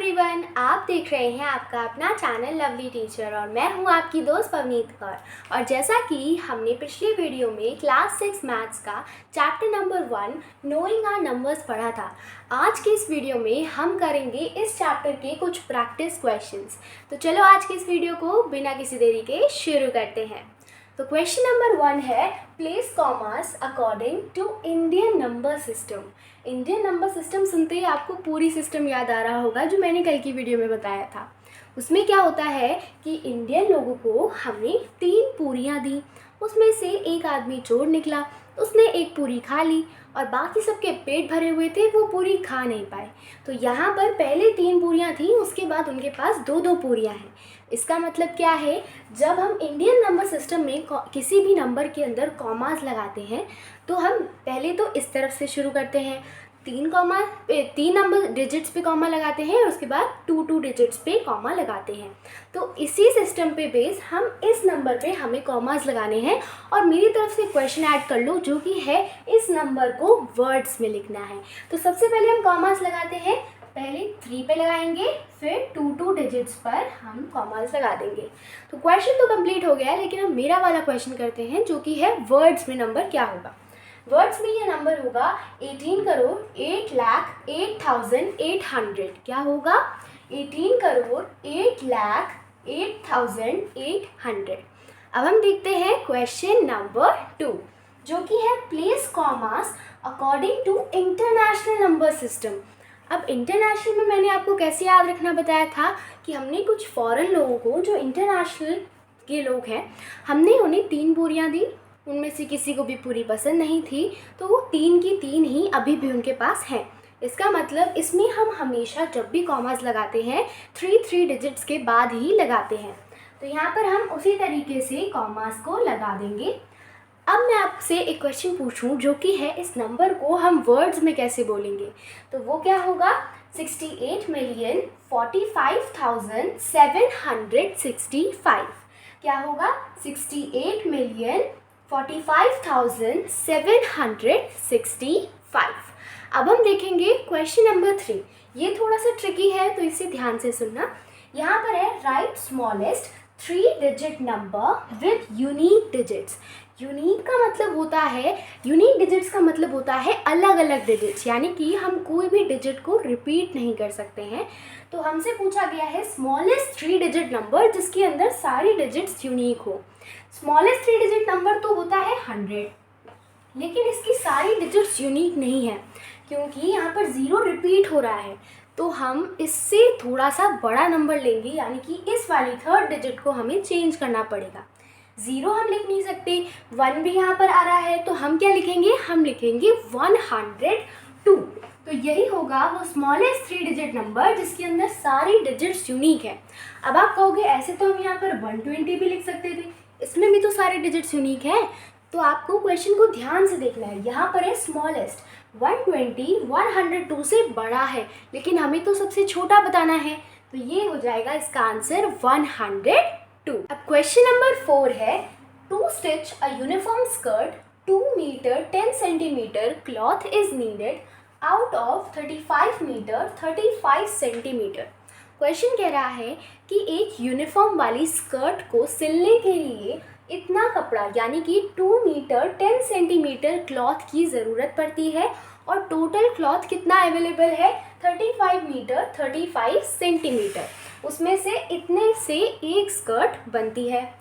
Everyone, आप देख रहे हैं आपका अपना चैनल लवली टीचर और मैं हूं आपकी दोस्त पवनीत कौर। और जैसा कि हमने पिछले वीडियो में क्लास 6 मैथ्स का chapter number 1 knowing our numbers पढ़ा था, आज के इस वीडियो में हम करेंगे इस चैप्टर के कुछ प्रैक्टिस क्वेश्चंस। तो चलो आज के इस वीडियो को बिना किसी देरी के शुरू करते हैं। तो क्वेश्चन नंबर 1 है, place commas according to Indian number system. Indian number system सुनते ही आपको पूरी सिस्टम याद आ रहा होगा जो मैंने कल की वीडियो में बताया था। उसमें क्या होता है कि इंडियन लोगों को हमने 3 पूरियाँ दी, उसमें से एक आदमी चोर निकला, उसने एक पूरी खा ली और बाकी सबके पेट भरे हुए थे, वो पूरी खा नहीं पाए। तो यहाँ पर पहले 3 पूरियाँ थी, उसके बाद उनके पास 2-2 पूरियाँ हैं। इसका मतलब क्या है, जब हम इंडियन नंबर सिस्टम में किसी भी नंबर के अंदर कॉमास लगाते हैं तो हम पहले तो इस तरफ से शुरू करते हैं, 3 नंबर डिजिट्स पे कॉमा लगाते हैं और उसके बाद 2 डिजिट्स पे कॉमा लगाते हैं। तो इसी सिस्टम पे बेस हम इस नंबर पे हमें कॉमास लगाने हैं। और मेरी तरफ से क्वेश्चन ऐड कर लो जो कि है इस नंबर को वर्ड्स में लिखना है। तो सबसे पहले हम कॉमास लगाते हैं, पहले 3 पे लगाएंगे, फिर 2 डिजिट्स पर हम कॉमास लगा देंगे। तो क्वेश्चन तो कंप्लीट हो गया है, लेकिन हम मेरा वाला क्वेश्चन करते हैं जो कि है वर्ड्स में नंबर क्या होगा। वर्ड्स में ये नंबर होगा 18,08,08,800। क्या होगा? 18,08,08,800। अब हम देखते हैं क्वेश्चन नंबर 2 जो कि है place commas according to international number system. अब इंटरनेशनल में मैंने आपको कैसे याद रखना बताया था कि हमने कुछ फॉरेन लोगों को, जो इंटरनेशनल के लोग हैं, हमने उन्हें 3 पूरियाँ दी, उनमें से किसी को भी पूरी पसंद नहीं थी, तो वो 3 की 3 ही अभी भी उनके पास हैं। इसका मतलब इसमें हम हमेशा जब भी कॉमास लगाते हैं 3 डिजिट्स के बाद ही लगाते हैं। तो यहाँ पर हम उसी तरीके से कॉमास को लगा देंगे। अब मैं आपसे एक क्वेश्चन पूछूं जो कि है इस नंबर को हम वर्ड्स में कैसे बोलेंगे। तो वो क्या होगा? 68,45,765। क्या होगा? 68,45,765। अब हम देखेंगे क्वेश्चन नंबर 3। ये थोड़ा सा ट्रिकी है, तो इसे ध्यान से सुनना। यहाँ पर है, right smallest 3 digit number with unique digits. Unique का मतलब होता है, यूनिक डिजिट्स का मतलब होता है अलग अलग डिजिट्स, यानी कि हम कोई भी डिजिट को रिपीट नहीं कर सकते हैं। तो हमसे पूछा गया है स्मॉलेस्ट 3 डिजिट नंबर जिसके अंदर सारी डिजिट्स यूनिक हो। स्मॉलेस्ट 3 डिजिट नंबर तो होता है 100, लेकिन इसकी सारी डिजिट्स यूनिक नहीं है क्योंकि यहाँ पर 0 रिपीट हो रहा है। तो हम इससे थोड़ा सा बड़ा नंबर लेंगे, यानी कि इस वाली 3rd डिजिट को हमें चेंज करना पड़ेगा। 0 हम लिख नहीं सकते, 1 भी यहाँ पर आ रहा है, तो हम क्या लिखेंगे? हम लिखेंगे 102। तो यही होगा वो स्मॉलेस्ट 3 डिजिट नंबर जिसके अंदर सारी डिजिट्स यूनिक है। अब आप कहोगे ऐसे तो हम यहाँ पर 120 भी लिख सकते थे, इसमें भी तो सारे डिजिट्स यूनिक हैं। तो आपको क्वेश्चन को ध्यान से देखना है। यहाँ पर है स्मॉलेस्ट 120 102 से बड़ा है, लेकिन हमें तो सबसे छोटा बताना है, तो ये हो जाएगा इसका आंसर 102। अब क्वेश्चन नंबर 4 है, to stitch a uniform skirt 2 metre 10 centimetre cloth is needed out of 35 metre 35 centimetre. Question कह रहा है कि एक यूनिफॉर्म वाली स्कर्ट को सिलने के लिए इतना कपड़ा, यानी कि 2 मीटर 10 सेंटीमीटर क्लॉथ की ज़रूरत पड़ती है और टोटल क्लॉथ कितना अवेलेबल है? 35 मीटर 35 सेंटीमीटर। उसमें से इतने से एक स्कर्ट बनती है।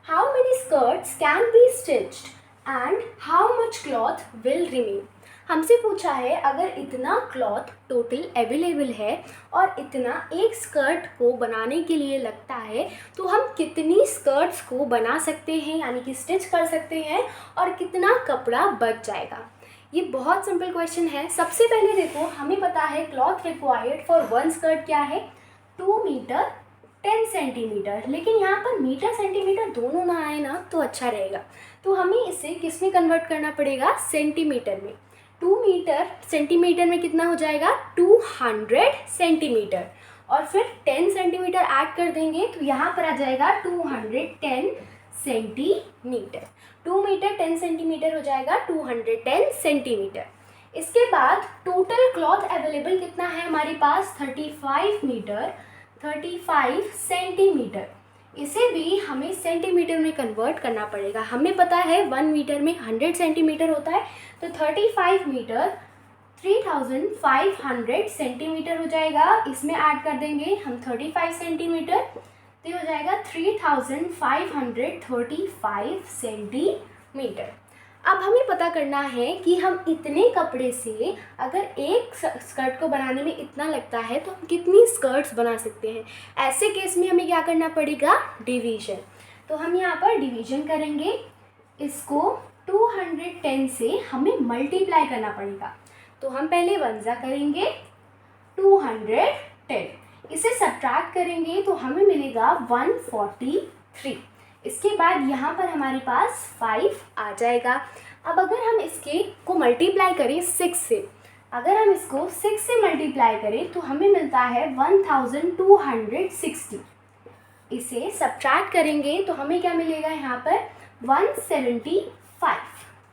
How many skirts can be stitched and how much cloth will remain. हमसे पूछा है अगर इतना क्लॉथ टोटल अवेलेबल है और इतना एक स्कर्ट को बनाने के लिए लगता है, तो हम कितनी स्कर्ट्स को बना सकते हैं, यानी कि स्टिच कर सकते हैं, और कितना कपड़ा बच जाएगा। ये बहुत सिंपल क्वेश्चन है। सबसे पहले देखो, हमें पता है क्लॉथ रिक्वायर्ड फॉर 1 स्कर्ट क्या है? 2 मीटर 10 सेंटीमीटर, लेकिन यहाँ पर मीटर सेंटीमीटर दोनों ना आए ना तो अच्छा रहेगा। तो हमें इसे किस में कन्वर्ट करना पड़ेगा? सेंटीमीटर में। 2 मीटर सेंटीमीटर में कितना हो जाएगा? 200 सेंटीमीटर। और फिर 10 सेंटीमीटर ऐड कर देंगे तो यहाँ पर आ जाएगा 210 सेंटीमीटर। 2 मीटर 10 सेंटीमीटर हो जाएगा 210 सेंटीमीटर। इसके बाद टोटल क्लॉथ अवेलेबल कितना है हमारे पास, 35 मीटर, 35 सेंटीमीटर। इसे भी हमें सेंटीमीटर में कन्वर्ट करना पड़ेगा। हमें पता है 1 मीटर में 100 सेंटीमीटर होता है, तो 35 मीटर 3500 सेंटीमीटर हो जाएगा। इसमें ऐड कर देंगे हम 35 सेंटीमीटर, तो ये हो जाएगा 3535 सेंटीमीटर। अब हमें पता करना है कि हम इतने कपड़े से अगर एक स्कर्ट को बनाने में इतना लगता है तो हम कितनी स्कर्ट्स बना सकते हैं। ऐसे केस में हमें क्या करना पड़ेगा, डिवीजन। तो हम यहाँ पर डिवीजन करेंगे, इसको 210 से हमें मल्टीप्लाई करना पड़ेगा। तो हम पहले वंजा करेंगे 210, इसे सब्ट्रैक्ट करेंगे तो हमें मिलेगा 143। इसके बाद यहाँ पर हमारे पास 5 आ जाएगा। अब अगर हम इसके को मल्टीप्लाई करें 6 से, अगर हम इसको 6 से मल्टीप्लाई करें तो हमें मिलता है 1260। इसे सब्ट्रैक्ट करेंगे तो हमें क्या मिलेगा यहाँ पर 175।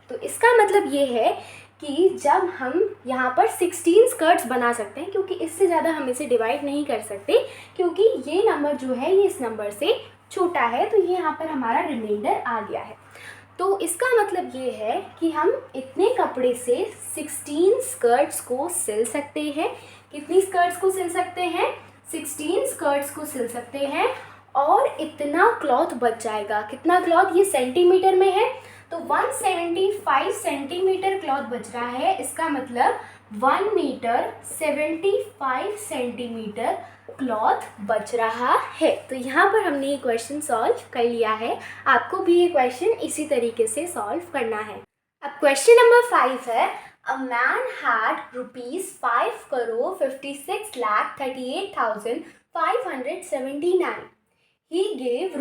तो इसका मतलब ये है कि जब हम यहाँ पर 16 स्कर्ट्स बना सकते हैं, क्योंकि इससे ज़्यादा हम इसे डिवाइड नहीं कर सकते, क्योंकि ये नंबर जो है ये इस नंबर से छोटा है, तो ये यहाँ पर हमारा रिमाइंडर आ गया है। तो इसका मतलब ये है कि हम इतने कपड़े से 16 स्कर्ट्स को सिल सकते हैं। कितनी स्कर्ट्स को सिल सकते हैं, 16 स्कर्ट्स को सिल सकते हैं, और इतना क्लॉथ बच जाएगा। कितना क्लॉथ, ये सेंटीमीटर में है, तो 175 सेंटीमीटर क्लॉथ बच रहा है। इसका मतलब 1 मीटर 75 सेंटीमीटर क्लॉथ बच रहा है। तो यहाँ पर हमने ये क्वेश्चन सॉल्व कर लिया है। आपको भी ये क्वेश्चन इसी तरीके से सॉल्व करना है। अब क्वेश्चन नंबर 5 है, a man had ₹5,56,38,579. He gave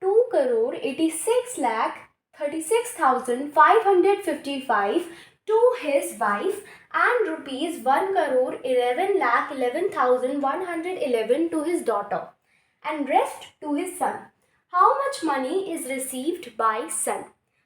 ₹2,86,36,555 to his wife and ₹1,11,11,111 to his daughter and rest to his son. How much money is received by son?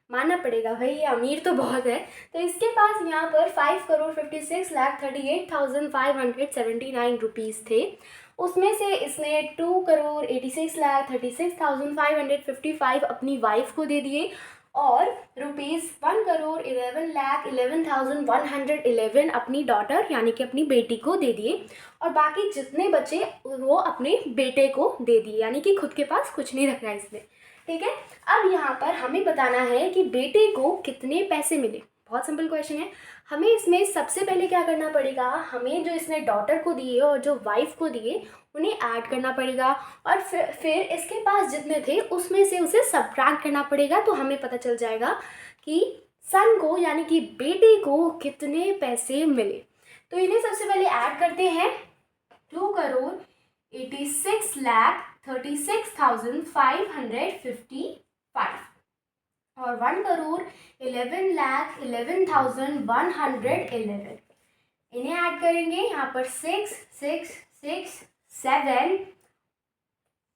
मानना पड़ेगा भाई, ये अमीर तो बहुत है। तो इसके पास यहाँ पर 5,56,38,579 रुपीज़ थे। उसमें से इसने 2,86,36,555 अपनी वाइफ को दे दिए, और ₹1,11,11,111 अपनी डॉटर यानी कि अपनी बेटी को दे दिए, और बाकी जितने बचे वो अपने बेटे को दे दिए, यानी कि खुद के पास कुछ नहीं रखा इसने। ठीक है, अब यहाँ पर हमें बताना है कि बेटे को कितने पैसे मिले। बहुत सिंपल क्वेश्चन है। हमें इसमें सबसे पहले क्या करना पड़ेगा, हमें जो इसने डॉटर को दिए और जो वाइफ को दिए उन्हें ऐड करना पड़ेगा, और फिर इसके पास जितने थे उसमें से उसे सब्ट्रैक्ट करना पड़ेगा। तो हमें पता चल जाएगा कि सन को यानी कि बेटे को कितने पैसे मिले। तो इन्हें सबसे पहले ऐड करते हैं, 2,86,36,555 और 1,11,11,111। इन्हें ऐड करेंगे, यहाँ पर 6 6 6 7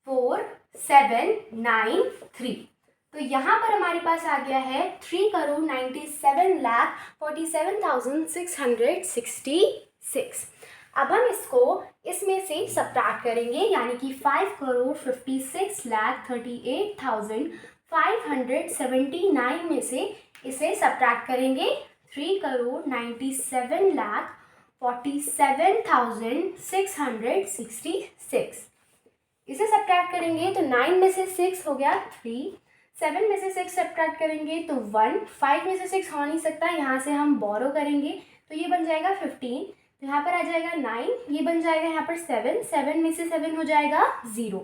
4 7 9 3। तो यहाँ पर हमारे पास आ गया है 3,97,47,666। अब हम इसको इसमें से सब्ट्रैक्ट करेंगे, यानी कि 5,56,38,579 में से इसे सब्ट्रैक्ट करेंगे 3,97,47,666। इसे सब्ट्रैक्ट करेंगे तो 9 में से 6 हो गया 3, 7 में से 6 सब्ट्रैक्ट करेंगे तो 1, 5 में से 6 हो नहीं सकता, यहाँ से हम बोरो करेंगे तो ये बन जाएगा 15, तो यहाँ पर आ जाएगा 9, ये बन जाएगा यहाँ पर 7, 7 में से 7 हो जाएगा 0,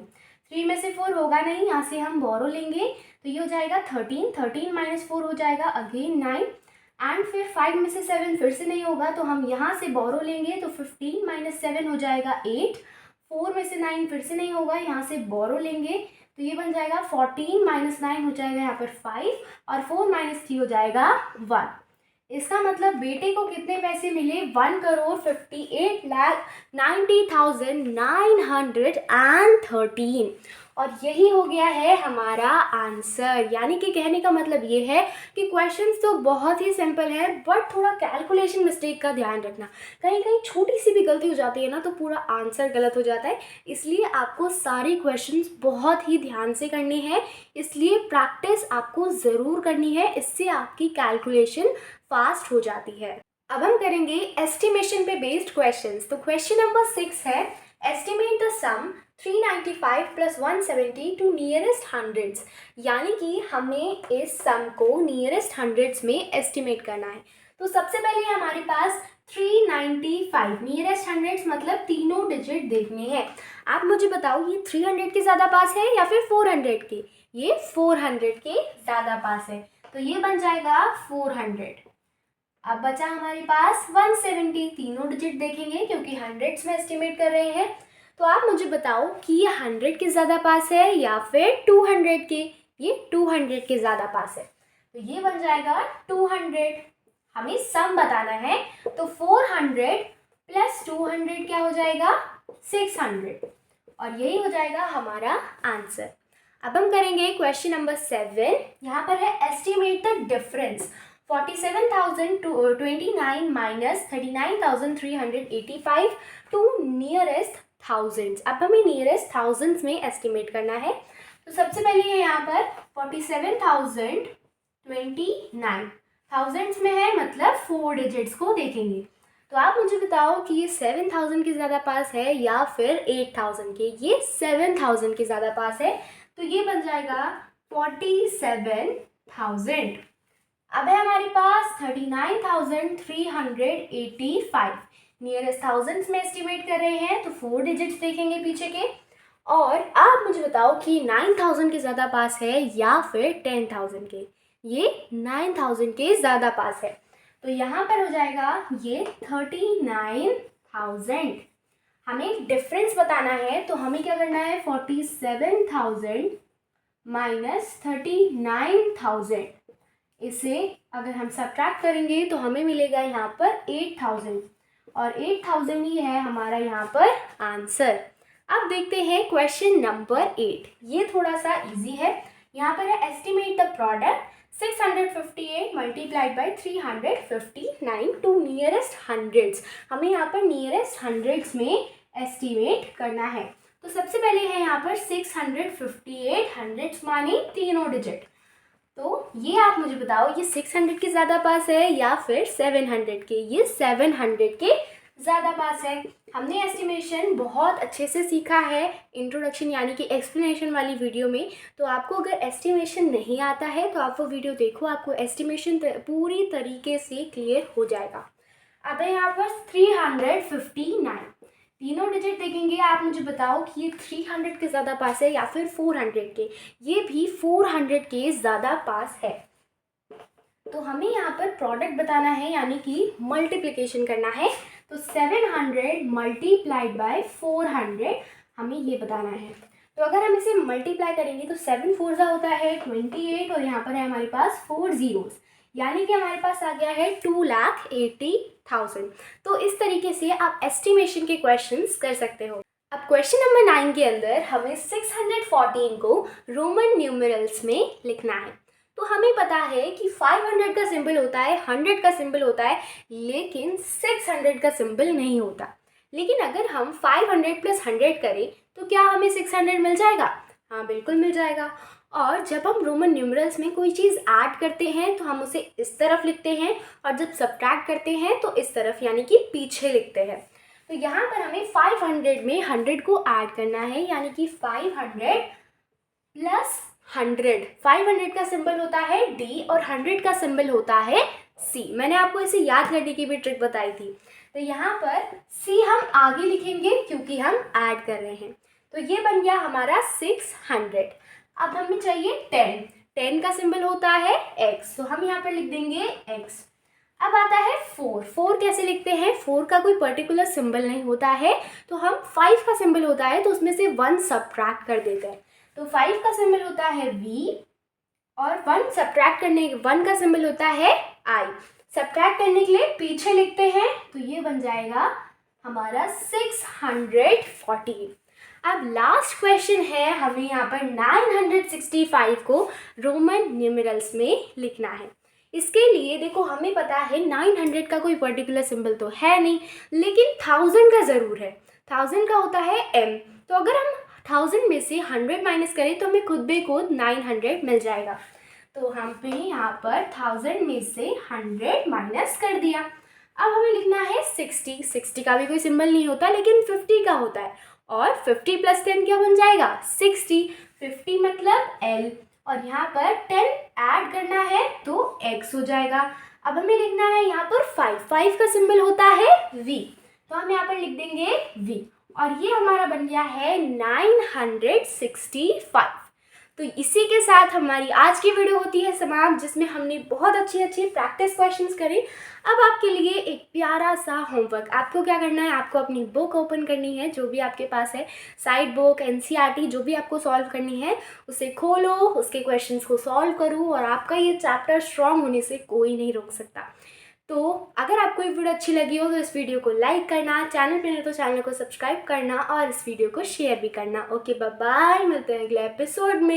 3 में से 4 होगा नहीं, यहाँ से हम बोरो लेंगे तो ये हो जाएगा 13, 13 माइनस 4 हो जाएगा अगेन 9, एंड फिर 5 में से 7 फिर से नहीं होगा तो हम यहाँ से बोरो लेंगे तो 15 माइनस 7 हो जाएगा 8, 4 में से 9 फिर से नहीं होगा, यहाँ से बोरो लेंगे तो ये बन जाएगा 14 माइनस 9 हो जाएगा यहाँ पर 5, और 4 माइनस 3 हो जाएगा 1। इसका मतलब बेटे को कितने पैसे मिले, 1,58,90,913। और यही हो गया है हमारा आंसर। यानी कि कहने का मतलब ये है कि क्वेश्चंस तो बहुत ही सिंपल है, बट थोड़ा कैलकुलेशन मिस्टेक का ध्यान रखना। कहीं कहीं छोटी सी भी गलती हो जाती है ना तो पूरा आंसर गलत हो जाता है। इसलिए आपको सारे क्वेश्चंस बहुत ही ध्यान से करने हैं, इसलिए प्रैक्टिस आपको ज़रूर करनी है, इससे आपकी कैलकुलेशन फास्ट हो जाती है। अब हम करेंगे एस्टिमेशन पे बेस्ड क्वेश्चंस। तो क्वेश्चन नंबर 6 है, estimate the sum 395 plus 170 to nearest hundreds. यानी कि हमें इस सम को नियरेस्ट हंड्रेड्स में एस्टिमेट करना है। तो सबसे पहले हमारे पास 395 नियरेस्ट हंड्रेड्स मतलब तीनों डिजिट देखने हैं। आप मुझे बताओ ये 300 के ज़्यादा पास है या फिर 400 के? ये 400 के ज़्यादा पास है, तो ये बन जाएगा 400। अब बचा हमारे पास 170, तीनों डिजिट देखेंगे क्योंकि हंड्रेड्स में एस्टिमेट कर रहे हैं। तो आप मुझे बताओ कि ये 100 के ज़्यादा पास है या फिर 200 के? ये 200 के ज़्यादा पास है, तो ये बन जाएगा 200। हमें सम बताना है, तो 400 प्लस 200 क्या हो जाएगा? 600, और यही हो जाएगा हमारा आंसर। अब हम करेंगे क्वेश्चन नंबर 7। यहाँ पर है estimate the difference 47,029 minus 39,385 to nearest thousands. अब हमें नियरेस्ट थाउजेंड्स में एस्टिमेट करना है। तो सबसे पहले है यहाँ पर 47,029 थाउजेंड्स में है, मतलब 4 डिजिट्स को देखेंगे। तो आप मुझे बताओ कि ये 7,000 के ज़्यादा पास है या फिर 8,000 के? ये 7,000 के ज़्यादा पास है, तो ये बन जाएगा 47,000। अब है हमारे पास 39,385, नियरेस्ट थाउजेंड्स में एस्टिमेट कर रहे हैं, तो 4 डिजिट्स देखेंगे पीछे के। और आप मुझे बताओ कि 9,000 के ज़्यादा पास है या फिर 10,000 के? ये 9,000 के ज़्यादा पास है, तो यहाँ पर हो जाएगा ये 39,000। हमें डिफरेंस बताना है, तो हमें क्या करना है? 47,000 माइनस 39,000, इसे अगर हम सब्ट्रैक्ट करेंगे तो हमें मिलेगा यहाँ पर 8,000, और 8,000 ही है हमारा यहाँ पर आंसर। अब देखते हैं क्वेश्चन नंबर 8। ये थोड़ा सा इजी है। यहाँ पर है estimate the product 658 multiplied by 359 to nearest hundreds. हमें यहाँ पर नियरेस्ट हंड्रेड्स में एस्टिमेट करना है। तो सबसे पहले है यहाँ पर 658, हंड्रेड्स माने तीनों डिजिट। तो ये आप मुझे बताओ ये 600 के ज़्यादा पास है या फिर 700 के? ये 700 के ज़्यादा पास है। हमने एस्टिमेशन बहुत अच्छे से सीखा है इंट्रोडक्शन यानी कि एक्सप्लेनेशन वाली वीडियो में। तो आपको अगर एस्टिमेशन नहीं आता है तो आप वो वीडियो देखो, आपको एस्टिमेशन पूरी तरीके से क्लियर हो जाएगा। अब है यहाँ पर 359, तीनों डिजिट देखेंगे। आप मुझे बताओ कि ये 300 के ज़्यादा पास है या फिर 400 के? ये भी 400 के ज़्यादा पास है। तो हमें यहाँ पर प्रोडक्ट बताना है यानी कि मल्टीप्लिकेशन करना है। तो 700 मल्टीप्लाइड बाय 400 हमें ये बताना है। तो अगर हम इसे मल्टीप्लाई करेंगे तो 7 4 होता है 28, और यहाँ पर है हमारे पास 4 zeros, यानी कि हमारे पास आ गया है 2,80,000। तो इस तरीके से आप एस्टिमेशन के क्वेश्चंस कर सकते हो। अब क्वेश्चन नंबर 9 के अंदर हमें 614 को रोमन न्यूमरल्स में लिखना है। तो हमें पता है कि 500 का सिंबल होता है, 100 का सिंबल होता है, लेकिन 600 का सिंबल नहीं होता। लेकिन अगर हम 500 प्लस 100 करें तो क्या हमें 600 मिल जाएगा? हाँ, बिल्कुल मिल जाएगा। और जब हम रोमन न्यूमरल्स में कोई चीज़ ऐड करते हैं तो हम उसे इस तरफ लिखते हैं, और जब सब्ट्रैक्ट करते हैं तो इस तरफ यानी कि पीछे लिखते हैं। तो यहाँ पर हमें 500 में 100 को ऐड करना है, यानी कि 500 प्लस 100। 500 का सिंबल होता है D और 100 का सिंबल होता है C। मैंने आपको इसे याद करने की भी ट्रिक बताई थी। तो यहाँ पर C हम आगे लिखेंगे क्योंकि हम ऐड कर रहे हैं। तो ये बन गया हमारा 600। अब हमें चाहिए 10। 10 का सिंबल होता है X, तो हम यहाँ पर लिख देंगे X। अब आता है 4। 4 कैसे लिखते हैं? 4 का कोई पर्टिकुलर सिंबल नहीं होता है, तो हम 5 का सिंबल होता है तो उसमें से 1 सब्ट्रैक्ट कर देते हैं। तो 5 का सिंबल होता है V, और 1 सब्ट्रैक्ट करने 1 का सिंबल होता है I। सब्ट्रैक्ट करने के लिए पीछे लिखते हैं, तो ये बन जाएगा हमारा 614। अब लास्ट क्वेश्चन है, हमें यहाँ पर 965 को रोमन न्यूमेरल्स में लिखना है। इसके लिए देखो, हमें पता है 900 का कोई पर्टिकुलर सिंबल तो है नहीं, लेकिन 1000 का ज़रूर है। 1000 का होता है m, तो अगर हम 1000 में से 100 माइनस करें तो हमें खुद बेखुद 900 मिल जाएगा। तो हमने यहाँ पर 1000 में से 100 माइनस कर दिया। अब हमें लिखना है 60। 60 का भी कोई सिंबल नहीं होता, लेकिन 50 का होता है, और 50 + 10 क्या बन जाएगा? 60। 50 मतलब L, और यहाँ पर 10 ऐड करना है तो x हो जाएगा। अब हमें लिखना है यहाँ पर 5। 5 का सिंबल होता है V, तो हम यहाँ पर लिख देंगे V, और ये हमारा बन गया है 965। तो इसी के साथ हमारी आज की वीडियो होती है समाप्त, जिसमें हमने बहुत अच्छी प्रैक्टिस क्वेश्चंस करी। अब आपके लिए एक प्यारा सा होमवर्क। आपको क्या करना है, आपको अपनी बुक ओपन करनी है, जो भी आपके पास है, साइड बुक, NCERT, जो भी आपको सॉल्व करनी है उसे खोलो, उसके क्वेश्चंस को सॉल्व करो, और आपका ये चैप्टर स्ट्रॉन्ग होने से कोई नहीं रोक सकता। तो अगर आपको ये वीडियो अच्छी लगी हो तो इस वीडियो को लाइक करना, चैनल पे नहीं तो चैनल को सब्सक्राइब करना, और इस वीडियो को शेयर भी करना। ओके, बाय बाय, मिलते हैं अगले एपिसोड में।